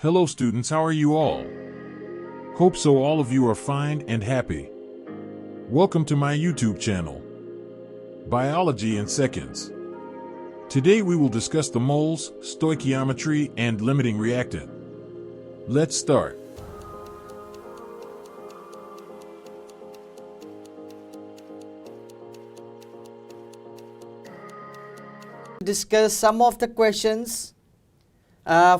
Hello students, how are you all? Hope so all of you are fine and happy. Welcome to my YouTube channel, Biology in Seconds. Today we will discuss the moles, stoichiometry, and limiting reactant. Let's start. Discuss some of the questions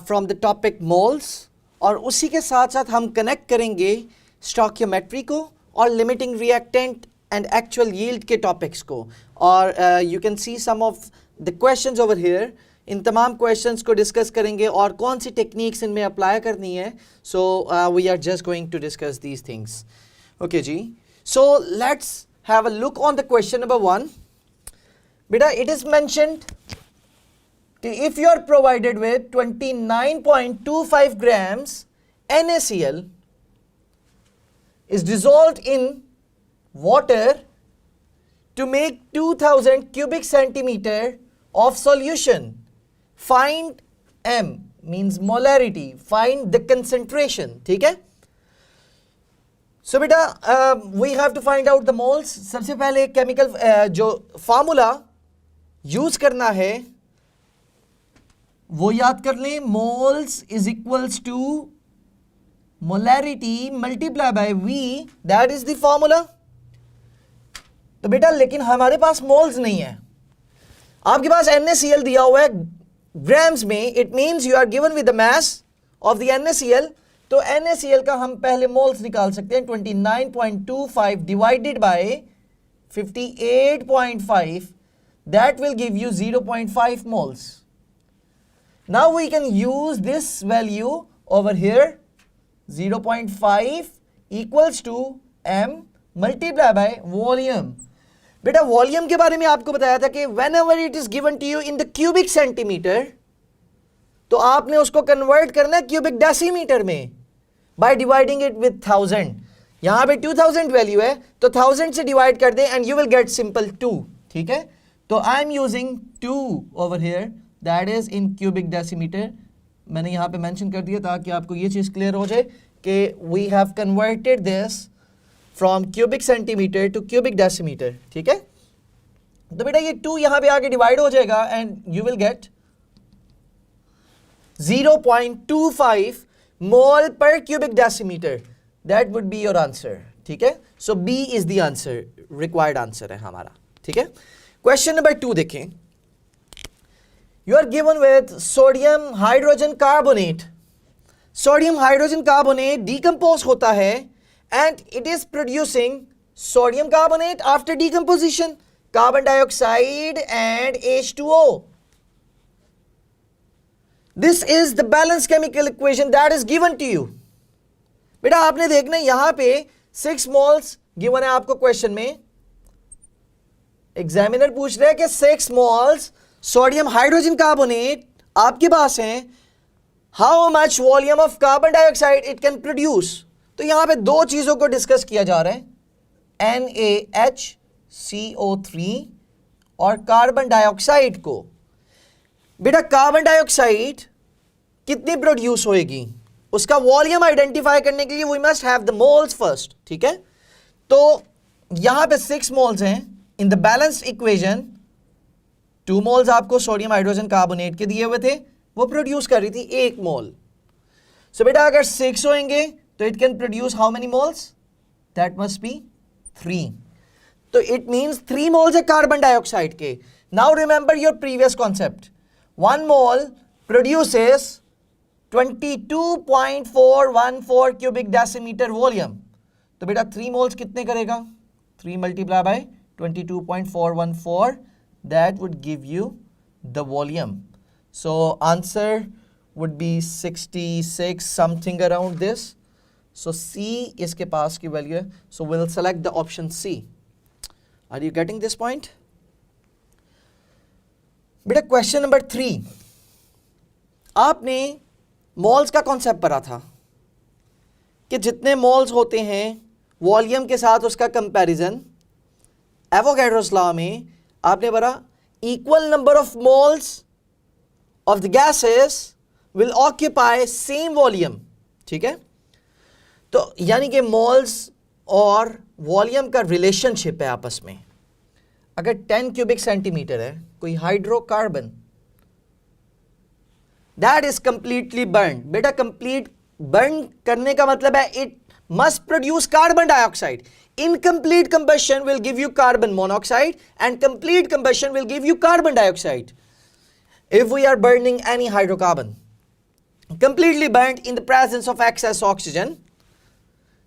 from the topic moles और उसी के साथ साथ हम connect करेंगे stoichiometry को और limiting reactant and actual yield के टॉपिक्स को और you can see some of the questions over here. इन तमाम क्वेश्चंस को डिस्कस करेंगे और कौन सी टेक्निक्स इनमें अप्लाई करनी है. So we are just going to discuss these things. Okay जी, so let's have a look on the question number 1. बेटा, it is mentioned if you are provided with 29.25 grams NaCl is dissolved in water to make 2000 cubic centimeter of solution, find M means molarity, find the concentration. ठीक है. So बेटा, we have to find out the moles. सबसे पहले chemical जो formula use करना है वो याद कर लें. Moles is equals to molarity multiply by v, that is the formula. तो बेटा लेकिन हमारे पास मोल्स नहीं है. आपके पास NaCl दिया हुआ है ग्राम्स में. It means you are given with the mass of the NaCl. तो NaCl का हम पहले मोल्स निकाल सकते हैं. 29.25 divided by 58.5, that will give you 0.5 moles. Now we can use this value over here. 0.5 equals to m multiply by volume. बेटा volume के बारे में आपको बताया था कि whenever it is given to you in the cubic centimeter, तो आपने उसको कन्वर्ट करना है क्यूबिक डेसीमीटर में by dividing it with 1000. यहाँ पे 2000 वैल्यू है तो 1000 से डिवाइड कर दें and you will get simple 2. ठीक है. तो I am using 2 over here. That is in cubic decimetre. मैंने यहाँ पे मेंशन कर दिया ताकि आपको ये चीज़ क्लियर हो जाए कि we have converted this from cubic centimetre to cubic decimetre. ठीक है. तो बेटा ये 2 यहाँ पे आके डिवाइड हो जाएगा and you will get 0.25 mole per cubic decimetre. That would be your answer. ठीक है. So B is the answer, required answer है हमारा. ठीक है. क्वेश्चन नंबर 2 देखें. You are given with sodium hydrogen carbonate. Sodium hydrogen carbonate decompose होता है and it is producing sodium carbonate after decomposition, carbon dioxide and H2O. This is the balanced chemical equation that is given to you. बेटा आपने देखना यहाँ पे 6 moles given है आपको question में. एग्जामिनर पूछ रहा है कि 6 moles सोडियम हाइड्रोजन कार्बोनेट आपके पास है. How much volume of carbon dioxide it can produce. तो यहां पे 2 चीजों को डिस्कस किया जा रहा है, NaHCO3 और कार्बन डाइऑक्साइड को. बेटा कार्बन डाइऑक्साइड कितनी प्रोड्यूस होएगी उसका वॉल्यूम आइडेंटिफाई करने के लिए we must have the moles first. ठीक है. तो यहां पे 6 मोल्स हैं in the balanced equation. 2 moles आपको सोडियम हाइड्रोजन कार्बोनेट के दिए हुए थे, वो प्रोड्यूस कर रही थी 1 मोल. सो बेटा अगर 6 होंगे तो it can produce how many moles, that must be 3. तो इट मींस 3 मोल्स है कार्बन डाइऑक्साइड के. Now remember your previous concept. 1 mole produces 22.414 cubic decimetre volume. तो बेटा 3 मोल्स कितने करेगा, 3 multiply by 22.414, that would give you the volume. So answer would be 66 something around this. So C इसके पास की value है. So we'll select the option C. Are you getting this point? बेटा question number 3. आपने moles का concept पढ़ा था कि जितने मोल्स होते हैं वॉल्यूम के साथ उसका कंपैरिजन. एवोगैड्रोस लॉ में आपने पढ़ा equal number of moles of the gases will occupy same volume, ठीक है। तो यानी कि मोल्स और वॉल्यूम का रिलेशनशिप है आपस में। अगर 10 क्यूबिक सेंटीमीटर है कोई hydrocarbon, that is completely burn. बेटा कंप्लीट बर्न करने का मतलब है it must produce carbon dioxide. Incomplete combustion will give you carbon monoxide and complete combustion will give you carbon dioxide. If we are burning any hydrocarbon completely burnt in the presence of excess oxygen,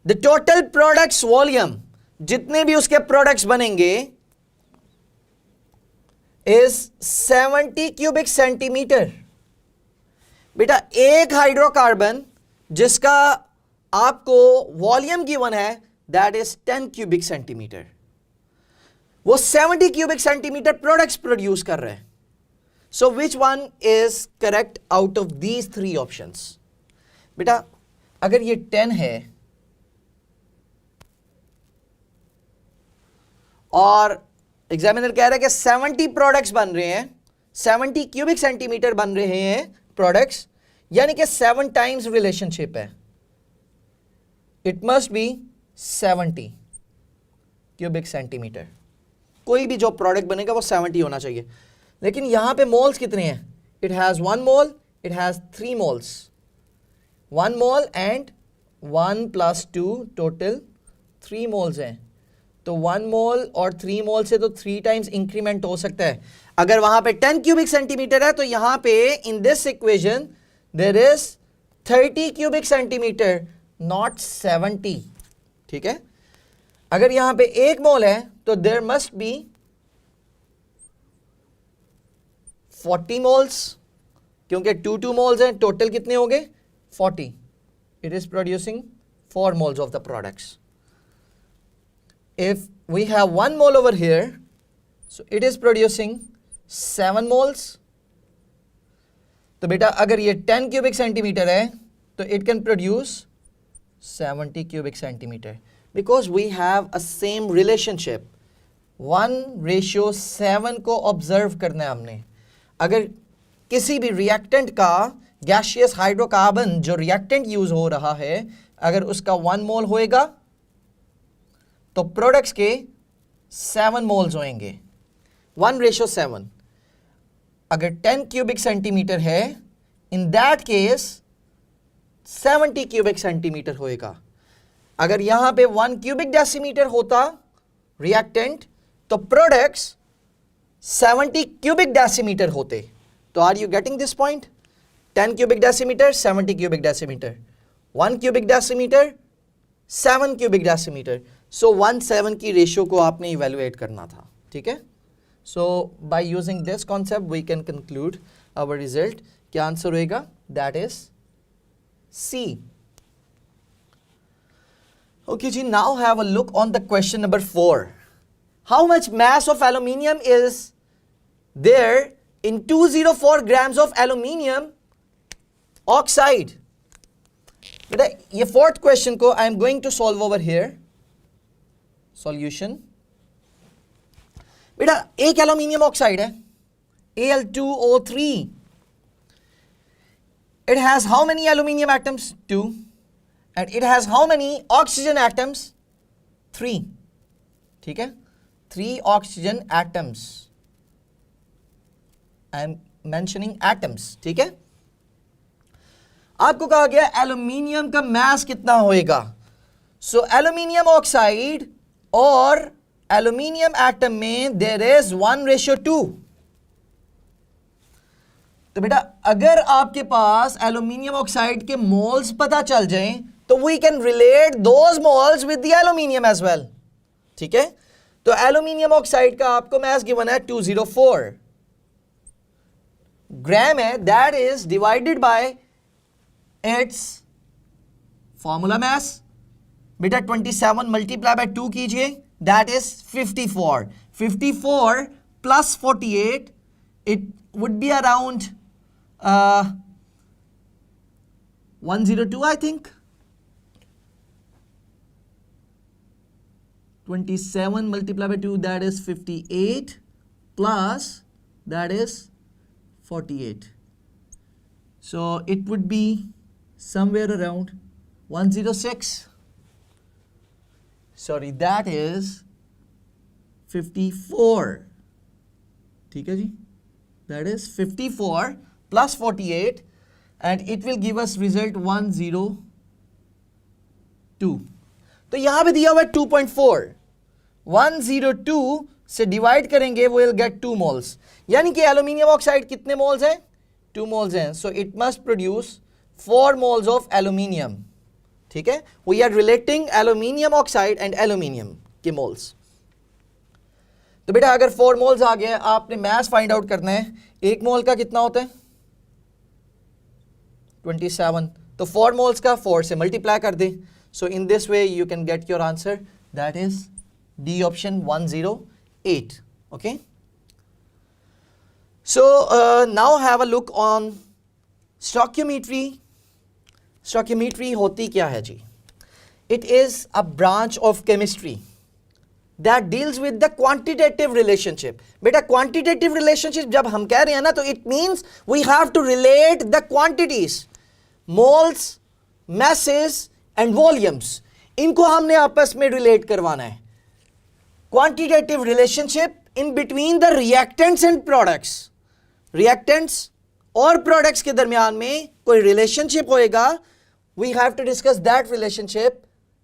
the total products volume, जितने भी उसके products बनेंगे, is 70 cubic centimeter। बेटा एक hydrocarbon जिसका आपको volume given है that is 10 cubic centimeter, वो 70 cubic centimeter products प्रोड्यूस कर रहे हैं। So which one is correct out of these three options? बेटा अगर ये 10 है और एग्जामिनर कह रहा है कि 70 प्रोडक्ट्स बन रहे हैं, 70 क्यूबिक सेंटीमीटर बन रहे हैं प्रोडक्ट्स, यानी कि 7 टाइम्स रिलेशनशिप है। It must be 70 cubic centimetre. कोई भी जो प्रोडक्ट बनेगा वो 70 होना चाहिए। लेकिन यहां पे मोल्स कितने हैं? It has 1 mole, it has 3 moles, 1 mole and 1 + 2 total 3 moles हैं। तो 1 मोल और 3 मोल से तो 3 टाइम्स इंक्रीमेंट हो सकता है। अगर वहां पे 10 क्यूबिक सेंटीमीटर है तो यहां पे in this equation there is 30 cubic centimetre, not 70, ठीक है। अगर यहां पे 1 मोल है तो देयर मस्ट बी 40 मोल्स, क्योंकि 2 मोल्स हैं, टोटल कितने हो गए? 40। It is producing 4 moles of the products. If we have 1 mole over here, so it is producing 7 moles. तो बेटा अगर ये 10 क्यूबिक सेंटीमीटर है तो it can produce 70 cubic centimetre, because we have a same relationship. 1:7 को observe करना है हमने। अगर किसी भी रिएक्टेंट का, गैसियस हाइड्रोकार्बन जो रिएक्टेंट यूज हो रहा है, अगर उसका 1 मोल होएगा तो प्रोडक्ट्स के 7 मोल्स होंगे, 1:7। अगर 10 क्यूबिक सेंटीमीटर है, in that case 70 cubic centimetre होएगा। अगर यहां पे 1 क्यूबिक डेसीमीटर होता रिएक्टेंट तो प्रोडक्ट्स 70 क्यूबिक डेसीमीटर होते। तो are you getting this point? 10 cubic decimetre, 70 cubic decimetre, 1 cubic decimetre, 7 cubic decimetre. So 1:7 की रेशियो को आपने इवेलुएट करना था, ठीक है। So by using this concept we can conclude our result. क्या आंसर होएगा? That is C. Okay ji, now have a look on the question number 4. How much mass of aluminium is there in 204 grams of aluminium oxide? बेटा ये 4th question को I am going to solve over here. Solution. बेटा एक aluminium oxide है Al2O3. It has how many aluminium atoms? 2. And it has how many oxygen atoms? 3. ठीक है, 3 oxygen atoms. I am mentioning atoms, ठीक है। आपको कहा गया एल्यूमिनियम का मास कितना होएगा। सो एल्यूमिनियम ऑक्साइड और एल्यूमिनियम एटम में देयर इज 1:2। तो बेटा अगर आपके पास एल्यूमिनियम ऑक्साइड के मोल्स पता चल जाएं तो we can relate those moles with the aluminium as well, ठीक है। तो एल्यूमिनियम ऑक्साइड का आपको मास गिवन है 204 ग्राम है, that is divided by it's formula mass. बेटा 27 मल्टीप्लाई बाय 2 कीजिए, that is 54। 54 plus 48, it would be around 102 I think. 27 multiplied by 2, that is 58, plus that is 48. So it would be somewhere around 106. Sorry, that is 54. ठीक है जी, that is 54 plus 48 and it will give us result 102. तो यहाँ पे दिया हुआ है 2.4, 102 से divide करेंगे वो विल गेट 2 मोल्स, यानी कि एल्यूमिनियम ऑक्साइड कितने मोल्स हैं, 2 मोल्स हैं. So it must produce 4 moles of aluminium. ठीक है, we are relating aluminium oxide and aluminium के मोल्स. तो बेटा अगर 4 मोल्स आ गए, आपने मास फाइंड आउट करना है. 1 मोल का कितना होता है 27, तो 4 मोल्स का 4 से मल्टीप्लाई कर दे. So in this way you can get your answer, that is D option 108. Okay, so now have a look on stoichiometry. Stoichiometry होती क्या है जी? It is a branch of chemistry that deals with the quantitative relationship. बेटा quantitative relationship जब हम कह रहे हैं ना, तो it means we have to relate the quantities, moles, masses and volumes. इनको हमने आपस में relate करवाना है. Quantitative relationship in between the reactants and products. Reactants और products के दरमियान में कोई relationship होएगा. We have to discuss that relationship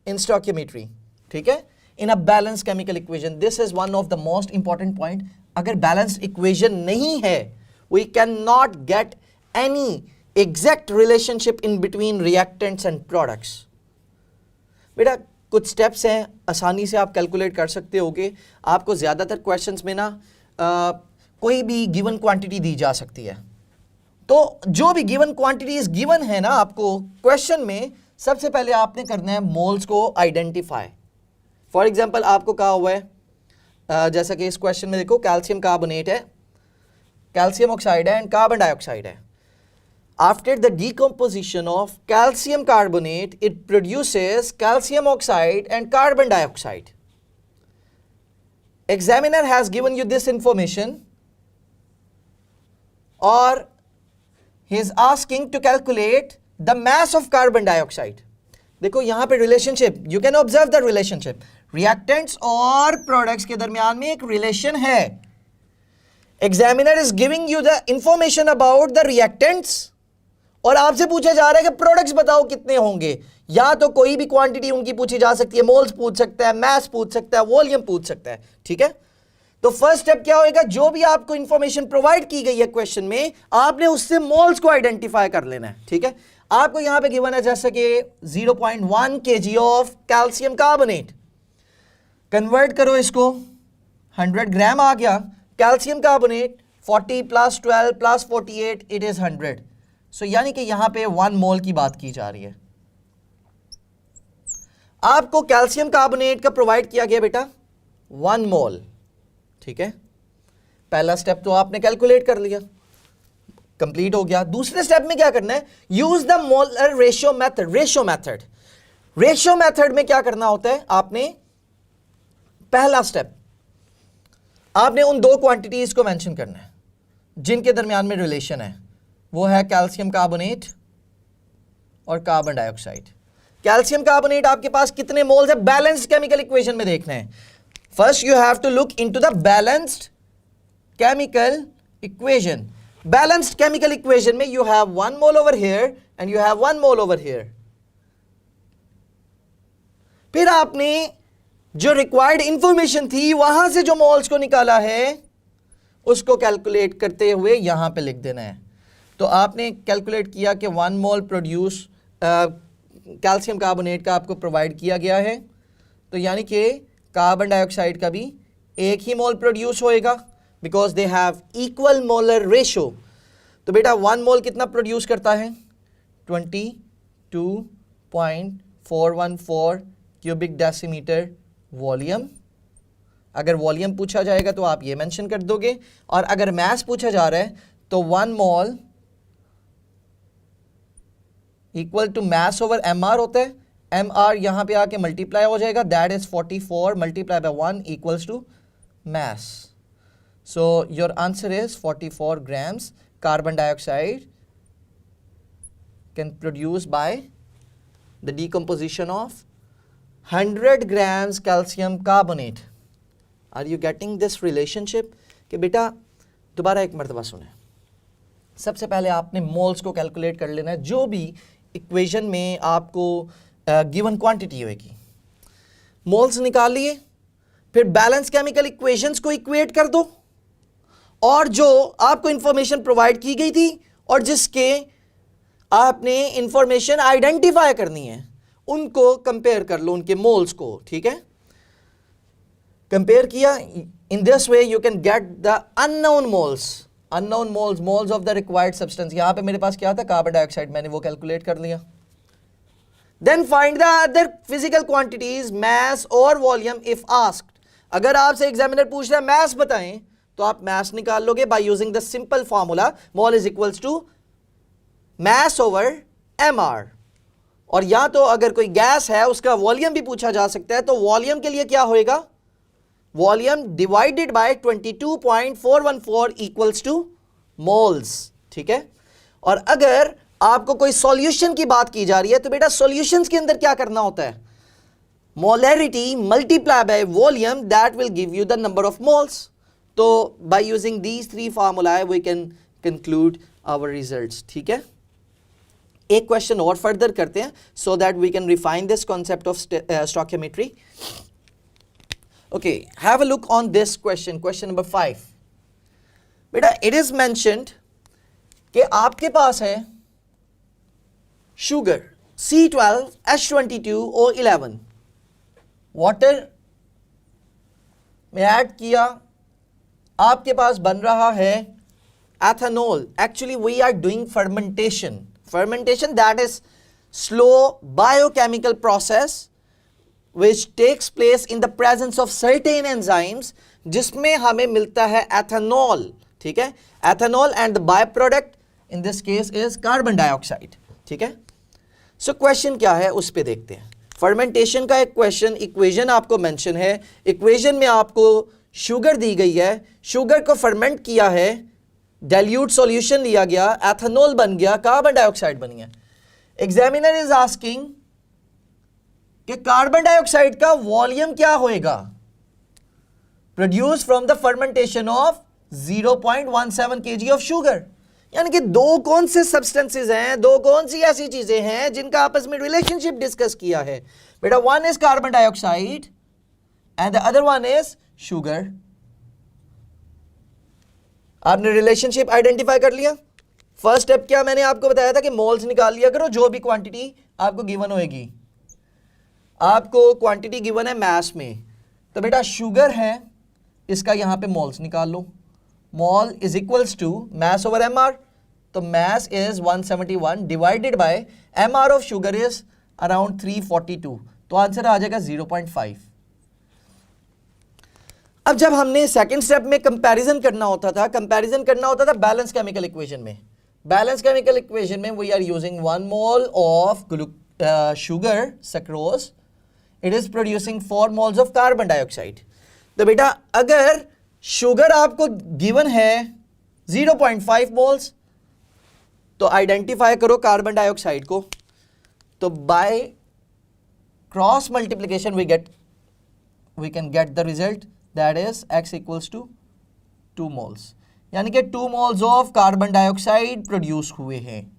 in stoichiometry. ठीक है, in a balanced chemical equation. This is one of the most important point. अगर balanced equation नहीं है, we cannot get any exact relationship in between reactants and products. बेटा कुछ steps हैं, आसानी से आप कैलकुलेट कर सकते होगे. आपको ज़्यादातर क्वेश्चंस में ना कोई भी गिवन क्वांटिटी दी जा सकती है. तो जो भी गिवन क्वांटिटीज गिवन है ना आपको क्वेश्चन में, सबसे पहले आपने करना है मोल्स को आइडेंटिफाई. फॉर एग्जाम्पल आपको कहा हुआ है, जैसा कि इस क्वेश्चन में देखो, कैल्शियम कार्बोनेट है, कैल्शियम ऑक्साइड है एंड कार्बन डाइऑक्साइड है. After the decomposition of calcium carbonate it produces calcium oxide and carbon dioxide. Examiner has given you this information और he is asking to calculate the mass of carbon dioxide. देखो यहां पे relationship, you can observe the relationship. Reactants और products के दरमियान में एक relation है. Examiner is giving you the information about the reactants और आपसे पूछा जा रहा है कि प्रोडक्ट्स बताओ कितने होंगे. या तो कोई भी क्वांटिटी उनकी पूछी जा सकती है, मोल्स पूछ सकता है, मास पूछ सकता है, वॉल्यूम पूछ सकता है. ठीक है, तो फर्स्ट स्टेप क्या होएगा, जो भी आपको इंफॉर्मेशन प्रोवाइड की गई है क्वेश्चन में, आपने उससे मोल्स को आइडेंटिफाई कर लेना है. ठीक है, आपको यहां पे गिवन है जैसे कि 0.1 kg of calcium carbonate. Convert करो इसको, 100 ग्राम आ गया. Calcium carbonate 40 plus 12 plus 48 it is 100. सो यानी कि यहां पे 1 मोल की बात की जा रही है. आपको कैल्शियम कार्बोनेट का प्रोवाइड किया गया बेटा 1 मोल. ठीक है, पहला स्टेप तो आपने कैलकुलेट कर लिया, कंप्लीट हो गया. दूसरे स्टेप में क्या करना है, use the molar ratio method. Ratio method में क्या करना होता है, आपने पहला स्टेप आपने उन 2 क्वांटिटीज को मेंशन करना है जिनके दरमियान में रिलेशन है. वो है कैल्शियम कार्बोनेट और कार्बन डाइऑक्साइड. कैल्शियम कार्बोनेट आपके पास कितने मोल्स है, बैलेंस्ड केमिकल इक्वेशन में देखना है. First you have to look into the balanced chemical equation. Balanced chemical equation में you have 1 mole over here and you have 1 mole over here. फिर आपने जो required information थी वहां से जो moles को निकाला है उसको कैलकुलेट करते हुए यहां पे लिख देना है. तो आपने कैलकुलेट किया कि 1 मोल प्रोड्यूस कैल्शियम कार्बोनेट का आपको प्रोवाइड किया गया है, तो यानी कि कार्बन डाइऑक्साइड का भी 1 ही मोल प्रोड्यूस होएगा because they have equal molar ratio. तो बेटा 1 मोल कितना प्रोड्यूस करता है, 22.414 क्यूबिक डेसीमीटर वॉल्यूम. अगर वॉल्यूम पूछा जाएगा तो आप ये मेंशन कर दोगे, और अगर मास पूछा जा रहा है तो 1 mole equal to mass over mr होता है. mr यहां पे आके मल्टीप्लाई हो जाएगा, that is 44 multiply by 1 equals to mass. So your answer is 44 grams carbon dioxide can produce by the decomposition of 100 grams calcium carbonate. Are you getting this relationship? कि बेटा दोबारा एक मरतबा सुने, सबसे पहले आपने मोल्स को कैलकुलेट कर लेना है, जो भी इक्वेशन में आपको गिवन क्वांटिटी होगी, मोल्स निकाल लिए, फिर बैलेंस केमिकल इक्वेशंस को इक्वेट कर दो, और जो आपको इंफॉर्मेशन प्रोवाइड की गई थी और जिसके आपने इंफॉर्मेशन आइडेंटिफाई करनी है उनको कंपेयर कर लो, उनके मोल्स को, ठीक है। कंपेयर किया, इन this way you can get the unknown moles, moles of the required substance. यहां पे मेरे पास क्या था, कार्बन डाइऑक्साइड, मैंने वो कैलकुलेट कर लिया। Then find the other physical quantities, mass और वॉल्यूम इफ आस्क्ड। अगर आपसे एग्जामिनर पूछ रहा है मास बताएं, तो आप मास निकाल लोगे by using the simple formula mole is equals to mass over mr। और या तो अगर कोई गैस है उसका वॉल्यूम भी पूछा जा सकता है, तो वॉल्यूम के लिए क्या होएगा, volume divided by 22.414 equals two moles, ठीक है। और अगर आपको कोई सॉल्यूशन की बात की जा रही है, तो बेटा सॉल्यूशंस के अंदर क्या करना होता है, molarity multiply by volume, that will give you the number of moles. तो by using these three formula we can conclude our results, ठीक है। एक क्वेश्चन और फर्दर करते हैं so that we can refine this concept of stoichiometry. Okay, have a look on this question, question number 5। बेटा it is mentioned कि आपके पास है शुगर C12H22O11, वाटर में ऐड किया, आपके पास बन रहा है ethanol. Actually we are doing fermentation, that is slow biochemical process which takes place in the presence of certain enzymes, जिसमें हमें मिलता है एथेनॉल, ठीक है। Ethanol and the by product in this case is carbon dioxide, ठीक है। So question क्या है उस पे देखते हैं। फर्मेंटेशन का एक क्वेश्चन, इक्वेशन आपको मेंशन है, इक्वेशन में आपको शुगर दी गई है, शुगर को फर्मेंट किया है, डाइल्यूट सॉल्यूशन लिया गया, एथेनॉल बन गया, कार्बन डाइऑक्साइड बन गया। एग्जामिनर इज आस्किंग कि कार्बन डाइऑक्साइड का वॉल्यूम क्या होएगा, produce from the fermentation of 0.17 kg of sugar. यानी कि दो कौन से सब्सटेंसेस हैं, दो कौन सी ऐसी चीजें हैं जिनका आपस में रिलेशनशिप डिस्कस किया है। बेटा one is carbon dioxide and the other one is sugar. आपने रिलेशनशिप आइडेंटिफाई कर लिया। फर्स्ट स्टेप क्या मैंने आपको बताया था कि मोल्स निकाल लिया करो, जो भी क्वांटिटी आपको गिवन होएगी। आपको क्वांटिटी गिवन है मास में, तो बेटा शुगर है, इसका यहां पे मोल्स निकाल लो। Mole is equals to mass over mr, तो mass is 171 divided by mr of sugar is around 342, तो आंसर आ जाएगा 0.5। अब जब हमने सेकंड स्टेप में कंपैरिजन करना होता था बैलेंस केमिकल इक्वेशन में। बैलेंस केमिकल इक्वेशन में we are using 1 mole of sugar sucrose, it is producing 4 moles of carbon dioxide. तो बेटा अगर शुगर आपको गिवन है 0.5 मोल्स, तो आइडेंटिफाई करो कार्बन डाइऑक्साइड को, तो by cross multiplication we can get the result, that is x equals to 2 moles, यानी कि 2 moles of carbon dioxide produce हुए हैं,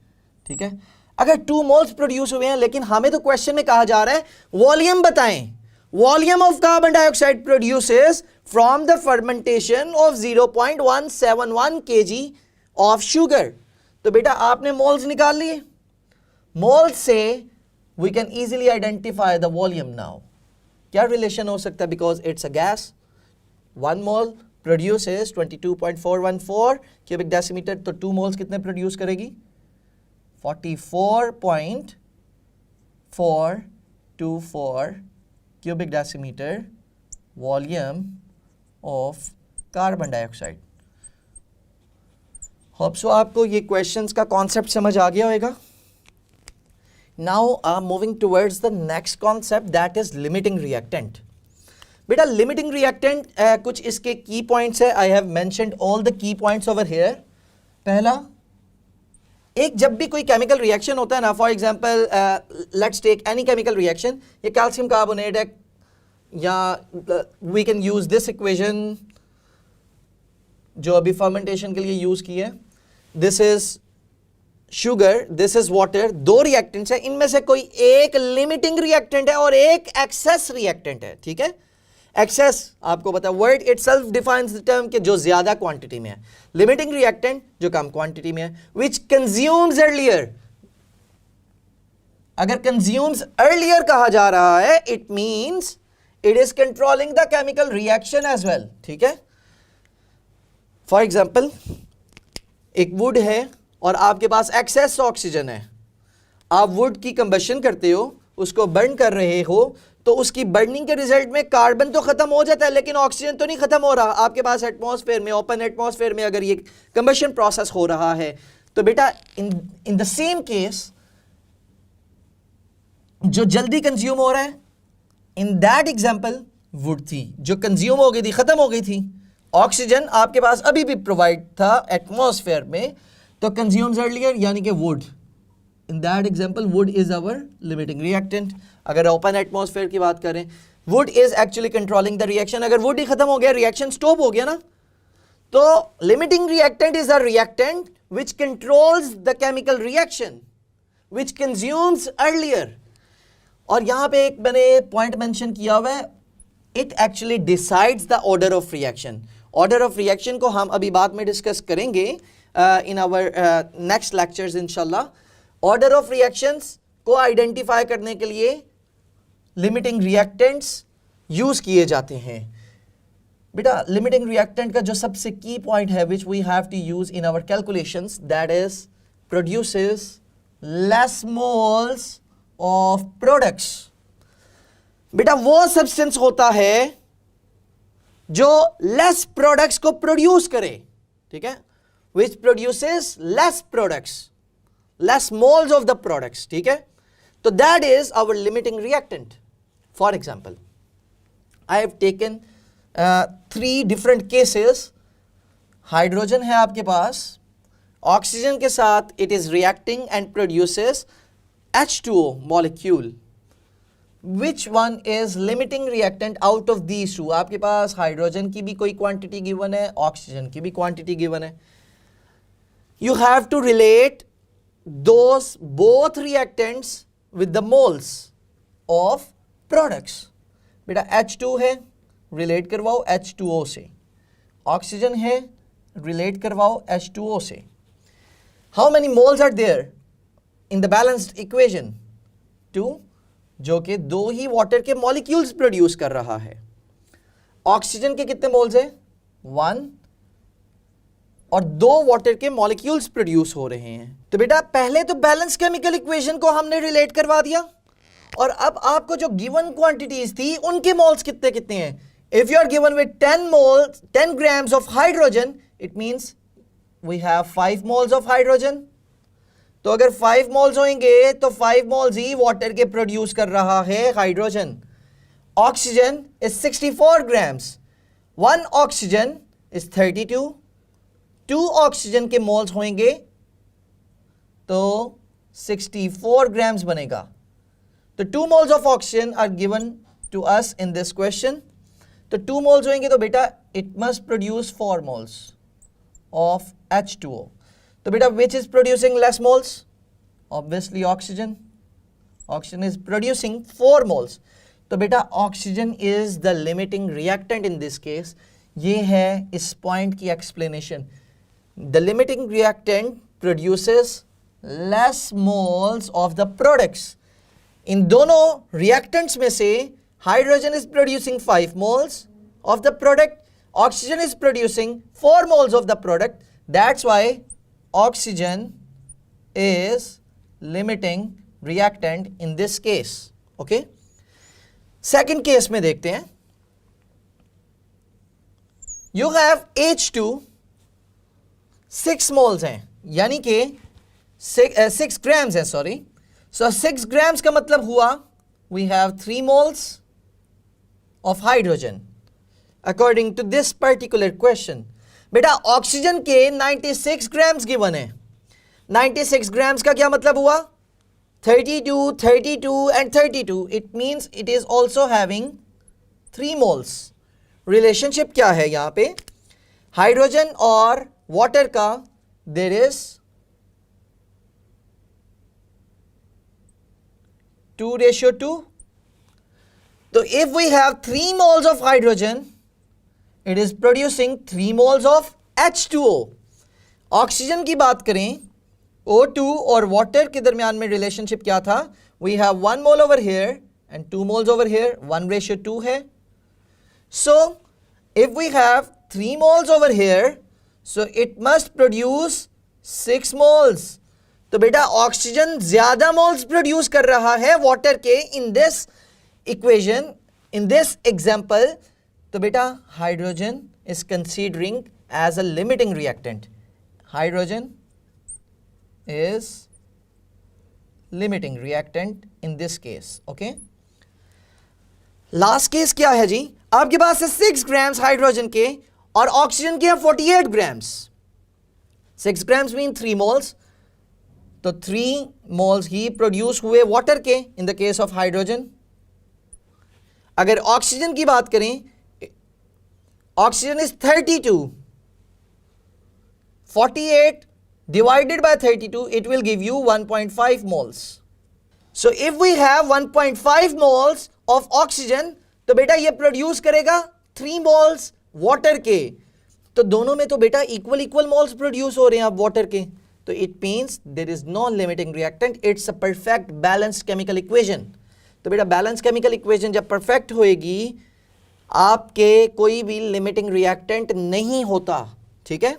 ठीक है। अगर 2 moles प्रोड्यूस हुए हैं, लेकिन हमें तो क्वेश्चन में कहा जा रहा है वॉल्यूम बताएं, volume of carbon dioxide produces from the fermentation of 0.171 kg of sugar. तो बेटा आपने मोल्स निकाल लिए, मोल्स से we can easily identify the volume. Now क्या रिलेशन हो सकता है, because it's a gas, 1 mole produces 22.414 cubic decimetre, तो 2 मोल्स कितने प्रोड्यूस करेगी, 44.424 cubic decimetre volume of carbon dioxide. Hope so आपको ये क्वेश्चंस का कॉन्सेप्ट समझ आ गया होगा। Now I am moving towards the next concept, that is limiting reactant. बेटा लिमिटिंग रिएक्टेंट कुछ इसके की पॉइंट्स है, I have mentioned all the key points over here. पहला, एक जब भी कोई केमिकल रिएक्शन होता है ना, for example let's take any chemical reaction, ये कैल्शियम कार्बोनेट है, या we can use this equation जो अभी फर्मेंटेशन के लिए यूज की है, this is sugar, this is water, दो रिएक्टेंट्स है, इनमें से कोई एक लिमिटिंग रिएक्टेंट है और एक एक्सेस रिएक्टेंट है, ठीक है। एक्सेस आपको पता है, word itself defines the term के जो ज्यादा क्वांटिटी में है, लिमिटिंग रिएक्टेंट जो कम क्वांटिटी में है, विच कंज्यूम्स अर्लियर। अगर कंज्यूम्स अर्लियर कहा जा रहा है, it means it is controlling the chemical reaction as well, ठीक है। फॉर एग्जाम्पल एक वुड है और आपके पास एक्सेस ऑक्सीजन है, आप वुड की कंबशन करते हो, उसको बर्न कर रहे हो, तो उसकी बर्निंग के रिजल्ट में कार्बन तो खत्म हो जाता है लेकिन ऑक्सीजन तो नहीं खत्म हो रहा। आपके पास एटमॉस्फेयर में, ओपन एटमॉस्फेयर में अगर ये कंबशन प्रोसेस हो रहा है, तो बेटा इन द सेम केस जो जल्दी कंज्यूम हो रहा है, इन दैट एग्जांपल वुड थी जो कंज्यूम हो गई थी, खत्म हो गई थी। ऑक्सीजन आपके पास अभी भी प्रोवाइड था एटमॉस्फेयर में, तो कंज्यूम्स अर्लियर यानी कि wood. In that example wood is our limiting reactant. अगर ओपन एटमॉस्फेयर की बात करें, wood is actually controlling the reaction. अगर वुड ही खत्म हो गया, रिएक्शन स्टॉप हो गया ना, तो limiting reactant is a reactant which controls the chemical reaction which consumes earlier. और यहां पे एक मैंने पॉइंट मेंशन किया हुआ है, it actually decides the order of reaction. Order of reaction को हम अभी बाद में डिस्कस करेंगे इन आवर नेक्स्ट लेक्चर्स इंशाल्लाह। ऑर्डर ऑफ रिएक्शंस को आइडेंटिफाई करने के लिए लिमिटिंग रिएक्टेंट्स यूज किए जाते हैं। बेटा लिमिटिंग रिएक्टेंट का जो सबसे की पॉइंट है which we have to use in our calculations, that is produces less moles of products. बेटा वो सब्सटेंस होता है जो लेस प्रोडक्ट्स को प्रोड्यूस करे, ठीक है, which produces less products, less moles of the products, ठीक है। तो that is our limiting reactant. For example I have taken 3 different cases. Hydrogen है आपके पास, ऑक्सीजन के साथ it is reacting and produces H2O molecule. Which one is limiting reactant out of these two? आपके पास hydrogen की भी कोई quantity given है, ऑक्सीजन की भी क्वांटिटी गिवन है। You have to relate those both reactants with the moles of products. बेटा H2 है, रिलेट करवाओ H2O से, ऑक्सीजन है, रिलेट करवाओ H2O से। How many moles are there in the balanced equation? 2, जो कि 2 ही वाटर के मॉलिक्यूल्स प्रोड्यूस कर रहा है। ऑक्सीजन के कितने मोल्स हैं? 1, और 2 वाटर के मॉलिक्यूल्स प्रोड्यूस हो रहे हैं। तो बेटा पहले तो बैलेंस केमिकल इक्वेशन को हमने रिलेट करवा दिया, और अब आपको जो गिवन क्वांटिटीज थी उनके मोल्स कितने कितने हैं। If you are given with 10 grams of hydrogen, it means we have 5 moles of hydrogen. तो अगर 5 मोल्स होंगे तो 5 मोल्स ही वाटर के प्रोड्यूस कर रहा है hydrogen. Oxygen is 64 grams, 1 oxygen is 32, 2 oxygen के मोल्स होंगे तो 64 grams बनेगा। तो 2 moles of oxygen are given to us in this question. तो 2 moles होंगे तो बेटा it must produce 4 moles of H2O। तो बेटा which is producing less moles? Obviously oxygen. Oxygen is producing 4 moles. तो बेटा oxygen is the limiting reactant in this case. ये है इस पॉइंट की explanation. The limiting reactant produces less moles of the products. इन दोनों reactants में से hydrogen is producing 5 moles of the product, oxygen is producing 4 moles of the product. That's why oxygen is limiting reactant in this case. Okay, second case में देखते हैं। You have H2, 6 moles हैं, यानी कि 6 grams है, sorry. So 6 grams का मतलब हुआ we have 3 moles of hydrogen according to this particular question. बेटा ऑक्सीजन के 96 grams गिवन है। 96 grams का क्या मतलब हुआ? 32, 32 and 32. It means it is also having 3 moles. Relationship क्या है यहाँ पे? हाइड्रोजन और वाटर का देयर इज 2:2. तो if we have 3 moles of hydrogen, it is producing 3 moles of H2O. Oxygen की बात करें, O2 और वाटर के दरमियान में रिलेशनशिप क्या था? We have 1 mole over here and 2 moles over here, 1:2 है. So if we have 3 moles over here, so it must produce 6 moles. तो बेटा ऑक्सीजन ज्यादा मोल्स प्रोड्यूस कर रहा है वाटर के in this equation, in this example. तो बेटा hydrogen is considering as a limiting reactant. Hydrogen is limiting reactant in this case. Okay, last case क्या है जी? आपके पास है 6 ग्राम्स हाइड्रोजन के और ऑक्सीजन के 48 ग्राम्स. 6 grams mean 3 moles. तो 3 मोल्स ही प्रोड्यूस हुए वाटर के in the case of hydrogen. अगर ऑक्सीजन की बात करें, oxygen is 32. 48 divided by 32, it will give you 1.5 moles. So if we have 1.5 moles of oxygen, तो बेटा ये प्रोड्यूस करेगा 3 moles वाटर के. तो दोनों में तो बेटा इक्वल मोल्स प्रोड्यूस हो रहे हैं अब वाटर के. तो it means there is no limiting reactant. It's a perfect balanced chemical equation. तो बेटा बैलेंस केमिकल इक्वेशन जब परफेक्ट होएगी, आपके कोई भी लिमिटिंग रिएक्टेंट नहीं होता. ठीक है,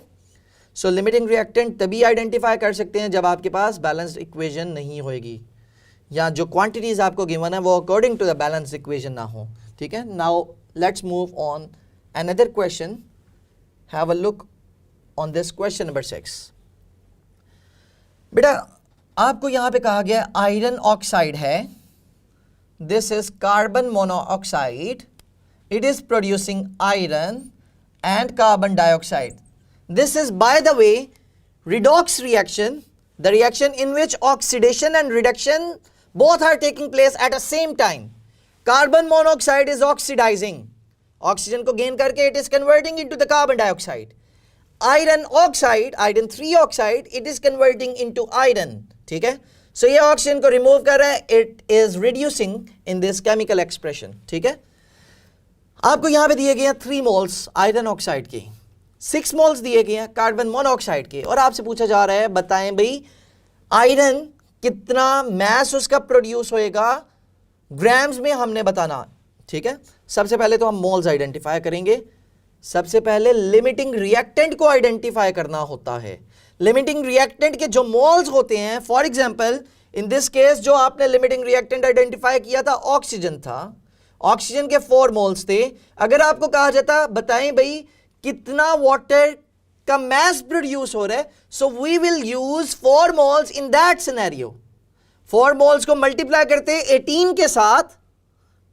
सो लिमिटिंग रिएक्टेंट तभी आइडेंटिफाई कर सकते हैं जब आपके पास बैलेंस्ड इक्वेशन नहीं होएगी, या जो क्वांटिटीज आपको गिवन है वो according to the balanced equation ना हो. ठीक है, now let's move on another question. Have a look on this question number 6. बेटा आपको यहां पे कहा गया आयरन ऑक्साइड है. This is carbon monoxide. It is producing iron and carbon dioxide. This is, by the way, redox reaction, the reaction in which oxidation and reduction both are taking place at the same time. Carbon monoxide is oxidizing. Oxygen को gain करके it is converting into the carbon dioxide. Iron oxide, iron 3 oxide, it is converting into iron. ठीक है, so ये oxygen को remove कर रहा है, it is reducing in this chemical expression. ठीक है, आपको यहाँ पे दिए गए हैं 3 moles iron oxide की, 6 मोल्स दिए गए हैं कार्बन मोनोऑक्साइड के, और आपसे पूछा जा रहा है बताएं भाई आयरन कितना मैस उसका प्रोड्यूस होएगा ग्राम्स में हमने बताना. ठीक है, सबसे पहले तो हम मोल्स आइडेंटिफाई करेंगे. सबसे पहले लिमिटिंग रिएक्टेंट को आइडेंटिफाई करना होता है. लिमिटिंग रिएक्टेंट के जो मोल्स होते हैं, for example in this case जो आपने लिमिटिंग रिएक्टेंट आइडेंटिफाई किया था ऑक्सीजन था. ऑक्सीजन के 4 मोल्स थे. अगर आपको कहा जाता बताएं भाई कितना वाटर का मैस प्रोड्यूस हो रहा है, so we will use 4 moles in that scenario. 4 moles को मल्टीप्लाई करते 18 के साथ,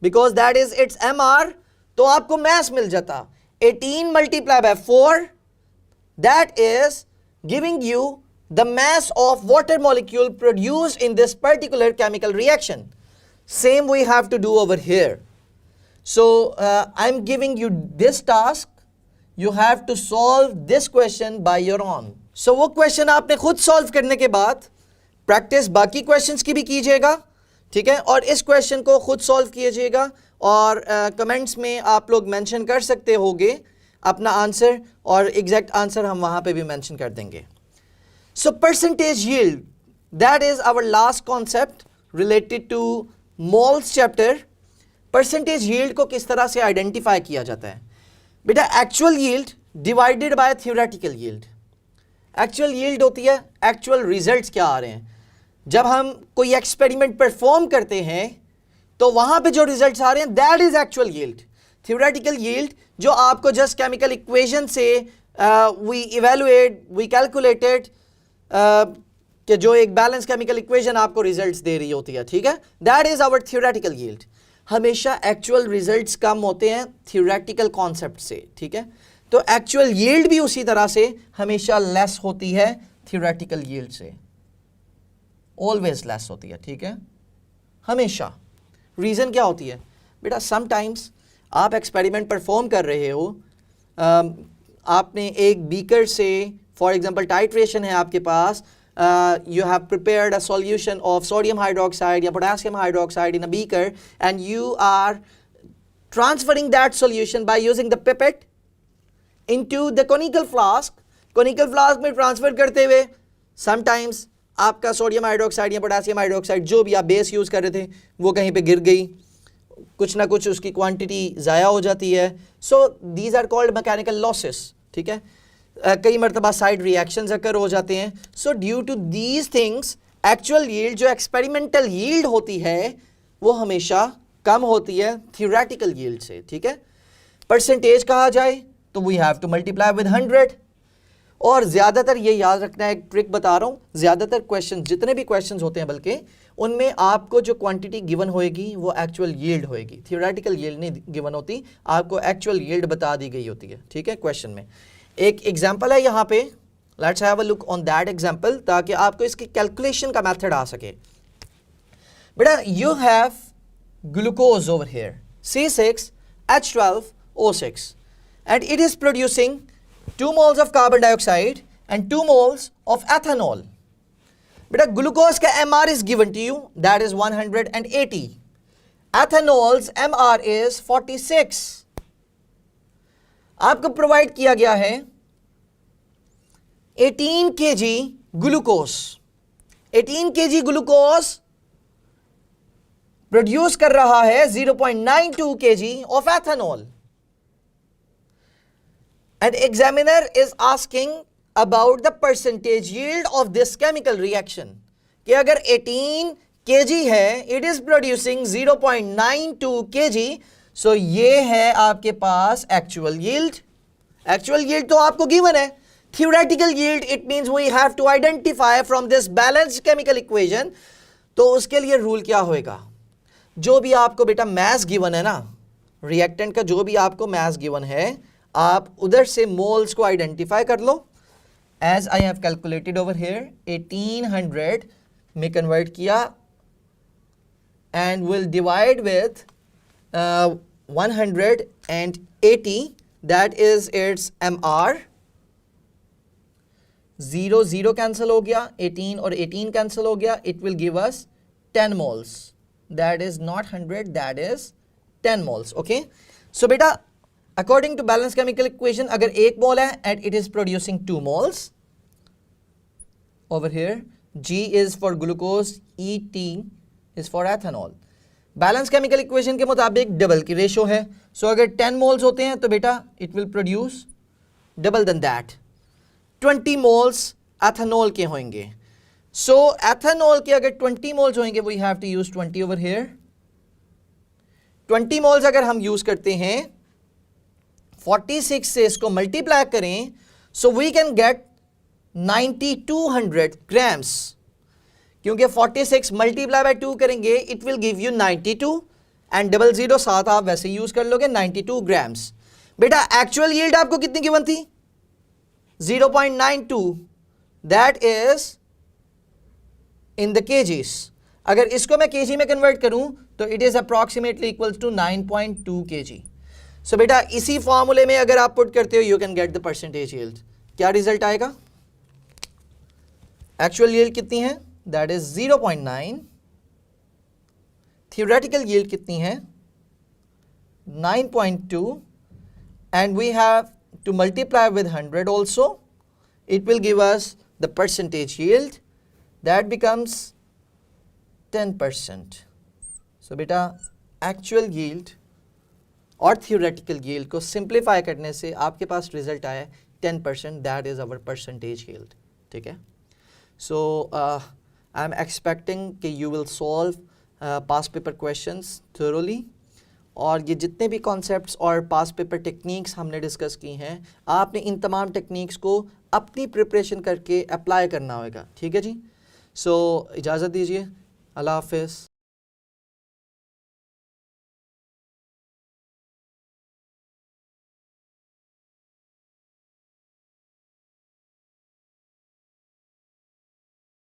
because that is its MR, तो आपको मैस मिल जाता 18 multiply by 4, that is giving you the mass of water molecule produced in this particular chemical reaction. Same we have to do over here. So I am giving you this task. You have to solve this question by your own. So वो question आपने खुद solve करने के बाद practice बाकी questions की भी कीजिएगा. ठीक है, और इस क्वेश्चन को खुद सॉल्व कीजिएगा और कमेंट्स में आप लोग मेंशन कर सकते होगे अपना आंसर, और एग्जैक्ट आंसर हम वहाँ पे भी मेंशन कर देंगे. So percentage yield, that is our last concept related to moles chapter. Percentage yield को किस तरह से आइडेंटिफाई किया जाता है? बेटा actual yield divided by theoretical yield. Actual yield होती है एक्चुअल रिजल्ट्स क्या आ रहे हैं. जब हम कोई एक्सपेरिमेंट परफॉर्म करते हैं तो वहां पे जो रिजल्ट्स आ रहे हैं that is actual yield. Theoretical yield जो आपको जस्ट केमिकल इक्वेशन से वी इवेलुएट, वी कैलकुलेटेड कि जो एक बैलेंस केमिकल इक्वेशन आपको रिजल्ट्स दे रही होती है. ठीक है, that is our theoretical yield. हमेशा एक्चुअल रिजल्ट्स कम होते हैं थ्योरेटिकल कॉन्सेप्ट से. ठीक है, तो एक्चुअल यील्ड भी उसी तरह से हमेशा लेस होती है थ्योरेटिकल यील्ड से. ऑलवेज लेस होती है, ठीक है, हमेशा। रीज़न क्या होती है बेटा, समटाइम्स आप एक्सपेरिमेंट परफॉर्म कर रहे हो, आपने एक बीकर से फॉर एग्जांपल टाइट्रेशन है आपके पास, you have prepared a solution of sodium hydroxide या potassium hydroxide in a beaker and you are transferring that solution by using the pipette into the conical flask. conical flask में transfer करते हुए sometimes आपका sodium hydroxide या potassium hydroxide जो भी आप base use कर रहे थे वो कहीं पे गिर गई, कुछ ना कुछ उसकी क्वांटिटी ज़ाया हो जाती है। So these are called mechanical losses, ठीक है। कई मरतबा साइड रिएक्शंस अकर हो जाते हैं। So due to these things actual yield जो एक्सपेरिमेंटल यील्ड होती है वो हमेशा कम होती है थियोरेटिकल यील्ड से, ठीक है। परसेंटेज कहा जाए तो we have to multiply with 100। और ज़्यादातर ये याद रखना है, एक ट्रिक बता रहा हूँ, ज़्यादातर क्वेश्चन जितने भी क्वेश्चन होते हैं बल्कि उनमें आपको जो क्वांटिटी गिवन होएगी वो एक्चुअल यील्ड होएगी, थियोरेटिकल यील्ड नहीं गिवन होती, आपको एक्चुअल यील्ड बता दी गई होती है, ठीक है। क्वेश्चन में एक एग्जाम्पल है यहाँ पे, let's have a look on that example ताकि आपको इसकी कैलकुलेशन का मेथड आ सके। बेटा you have glucose over here C6H12O6 and it is producing 2 moles of carbon dioxide and 2 moles of ethanol. बेटा ग्लूकोज का MR is given to you, that is 180. Ethanol's MR is 46. आपको provide किया गया है 18 kg glucose. 18 kg glucose produce कर रहा है 0.92 kg of ethanol. And examiner is asking about the percentage yield of this chemical reaction कि अगर 18 kg है, it is producing 0.92 kg। So ये है आपके पास एक्चुअल यील्ड। एक्चुअल यील्ड तो आपको गिवन है। Theoretical yield it means we have to identify from this balanced chemical equation. तो उसके लिए रूल क्या होएगा, जो भी आपको बेटा मैस गिवन है ना, रिएक्टेंट का जो भी आपको मैस गिवन है, आप उधर से मोल्स को आइडेंटिफाई कर लो। As I have calculated over here 1800 में कन्वर्ट किया and will divide with 180, that is its MR। 0 0 cancel हो गया, 18 और 18 कैंसिल हो गया, it will give us 10 moles, that is not 100, that is 10 moles, okay। so बेटा according to balanced chemical equation अगर 1 मोल है and it is producing 2 moles over here, G is for glucose, ET is for ethanol। Balance chemical equation के मुताबिक double की ratio है। सो अगर 10 moles होते हैं तो बेटा it will produce double than that 20 moles ethanol के होंगे। सो एथेनॉल के अगर 20 मोल्स होंगे we have to use 20 over here. 20 moles अगर हम यूज करते हैं 46 से इसको मल्टीप्लाई करें, so we can get 9200 grams, क्योंकि 46 मल्टीप्लाई बाय 2 करेंगे it will give you 92 and 00 साथ आप वैसे यूज कर लोगे 92 ग्राम्स। बेटा एक्चुअल यील्ड आपको कितनी गिवन थी 0.92, that is in the kgs. अगर इसको मैं केजी में कन्वर्ट करूं तो it is approximately equals to 9.2 kg. So बेटा इसी फॉर्मूले में अगर आप पुट करते हो you can get the percentage yield. क्या रिजल्ट आएगा, एक्चुअल यील्ड कितनी है, that is 0.9, theoretical yield कितनी है 9.2 and we have to multiply with 100 also, it will give us the percentage yield, that becomes 10%। so बेटा actual yield और theoretical yield को simplify करने से आपके पास result आया 10%, that is our percentage yield, ठीक है। so I am expecting कि you will solve past paper questions thoroughly, और ये जितने भी कॉन्सेप्ट्स और पास्ट पेपर टेक्निक्स हमने डिस्कस की हैं आपने इन तमाम टेक्निक्स को अपनी प्रिपरेशन करके अप्लाई करना होगा, ठीक है जी। सो इजाज़त दीजिए, अल्लाह हाफिज़।